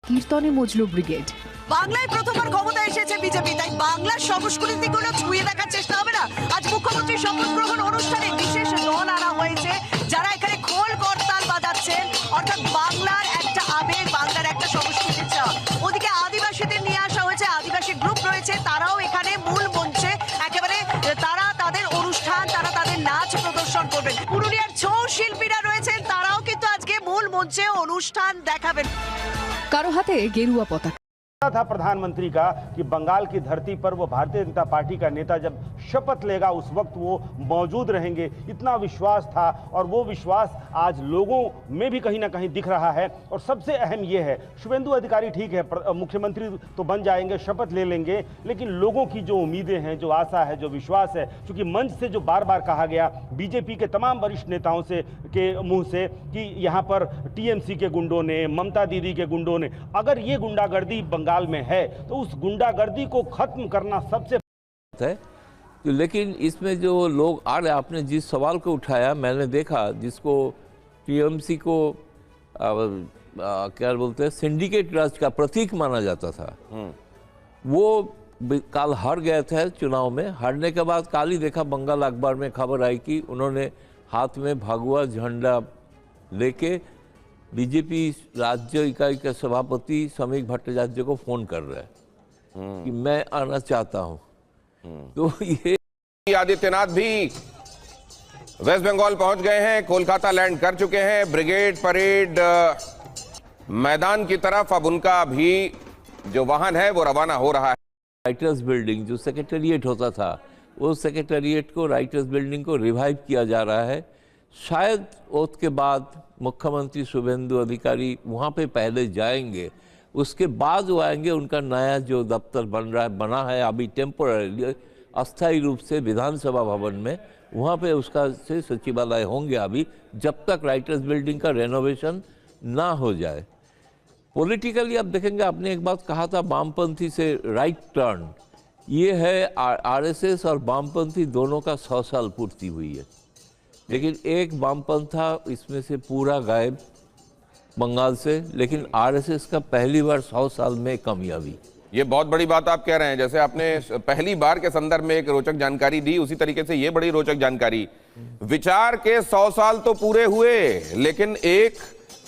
কীর্তনে মজল ব্রিগেড। বাংলায় প্রথমবার ক্ষমতা এসেছে বিজেপি, তাই বাংলার সংস্কৃতিগুলো ছুঁয়ে দেখার চেষ্টা হবে না। আজ মুখ্যমন্ত্রীর শপথ গ্রহণ অনুষ্ঠানে বিশেষ দল আনা হয়েছে, যারা এখানে খোল করতাল বাজাচ্ছেন, অর্থাৎ বাংলার একটা আবেগ, বাংলার একটা সংস্কৃতির ছোঁয়া। ওদিকে আদিবাসীদের নিয়ে আসা হয়েছে, আদিবাসী গ্রুপ রয়েছে, তারাও এখানে মূল মঞ্চে একেবারে তারা তাদের অনুষ্ঠান, তারা তাদের নাচ প্রদর্শন করবেন। পুরুলিয়ার ছৌ শিল্পীরা রয়েছেন, তারাও কিন্তু আজকে মূল মঞ্চে অনুষ্ঠান দেখাবেন। কারো হাতে গেরুয়া পতাকা। था प्रधानमंत्री का कि बंगाल की धरती पर वो भारतीय जनता पार्टी का नेता जब शपथ लेगा उस वक्त वो मौजूद रहेंगे, इतना विश्वास था। और वो विश्वास आज लोगों में भी कहीं ना कहीं दिख रहा है। और सबसे अहम ये है, शुभेंदु अधिकारी ठीक है, मुख्यमंत्री तो बन जाएंगे, शपथ ले लेंगे, लेकिन लोगों की जो उम्मीदें हैं, जो आशा है, जो विश्वास है, क्योंकि मंच से जो बार बार कहा गया बीजेपी के तमाम वरिष्ठ नेताओं से के मुंह से कि यहाँ पर टीएमसी के गुंडों ने, ममता दीदी के गुंडों ने, अगर ये गुंडागर्दी बंगाल में है तो उस गुंडागर्दी को खत्म करना सबसे है। तो लेकिन इसमें जो लोग आ रहे, आपने जिस सवाल को उठाया, मैंने देखा जिसको टीएमसी को क्या बोलते हैं, सिंडिकेट राज का प्रतीक माना जाता था, वो कल हार गए थे चुनाव में। हारने के बाद कल ही देखा बंगाल अखबार में खबर आई कि उन्होंने हाथ में भगवा झंडा लेके बीजेपी राज्य इकाई के सभापति समीक भट्टाचार्य को फोन कर रहे हैं कि मैं आना चाहता हूं। तो ये आदित्यनाथ भी वेस्ट बंगाल पहुंच गए हैं, कोलकाता लैंड कर चुके हैं। ब्रिगेड परेड मैदान की तरफ अब उनका भी जो वाहन है वो रवाना हो रहा है। राइटर्स बिल्डिंग जो सेक्रेटेरिएट होता था, वो सेक्रेटेरिएट को, राइटर्स बिल्डिंग को रिवाइव किया जा रहा है। शायद ओथ के बाद मुख्यमंत्री शुभेंदु अधिकारी वहाँ पे पहले जाएंगे, उसके बाद वो आएंगे। उनका नया जो दफ्तर बना है अभी टेम्पोररी, अस्थायी रूप से विधानसभा भवन में, वहाँ पे उसका से सचिवालय होंगे अभी, जब तक राइटर्स बिल्डिंग का रेनोवेशन ना हो जाए। पॉलिटिकली आप देखेंगे, आपने एक बात कहा था वामपंथी से राइट टर्न, ये है आरएसएस और वामपंथी दोनों का 100 साल पूर्ति हुई है, लेकिन एक वामपंथ था इसमें से पूरा गायब बंगाल से। लेकिन आरएसएस का पहली बार 100 साल में कामयाबी, ये बहुत बड़ी बात आप कह रहे हैं। जैसे आपने पहली बार के संदर्भ में एक रोचक जानकारी दी, उसी तरीके से ये बड़ी रोचक जानकारी, विचार के 100 साल तो पूरे हुए, लेकिन एक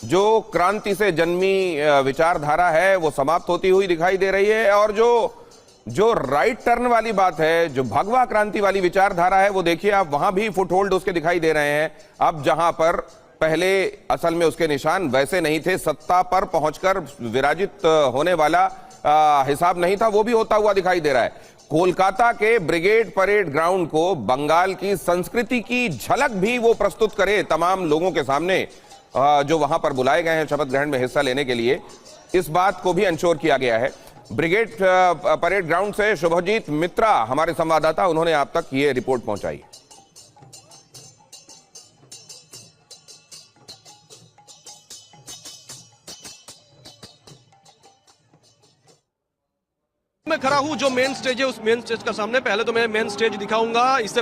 जो क्रांति से जन्मी विचारधारा है वो समाप्त होती हुई दिखाई दे रही है। और जो राइट टर्न वाली बात है, जो भगवा क्रांति वाली विचारधारा है, वो देखिए आप, वहां भी फुटहोल्ड उसके दिखाई दे रहे हैं। अब जहां पर पहले असल में उसके निशान वैसे नहीं थे, सत्ता पर पहुंचकर विराजित होने वाला हिसाब नहीं था, वो भी होता हुआ दिखाई दे रहा है। कोलकाता के ब्रिगेड परेड ग्राउंड को बंगाल की संस्कृति की झलक भी वो प्रस्तुत करे तमाम लोगों के सामने, जो वहां पर बुलाए गए हैं शपथ ग्रहण में हिस्सा लेने के लिए, इस बात को भी अंशोर किया गया है। ब्रिगेड परेड ग्राउंड से शुभजीत मित्रा हमारे संवाददाता, उन्होंने आप तक ये रिपोर्ट पहुंचाई। मैं खड़ा हूं जो मेन स्टेज है, उस मेन स्टेज का सामने। पहले तो मैं मेन स्टेज दिखाऊंगा, इससे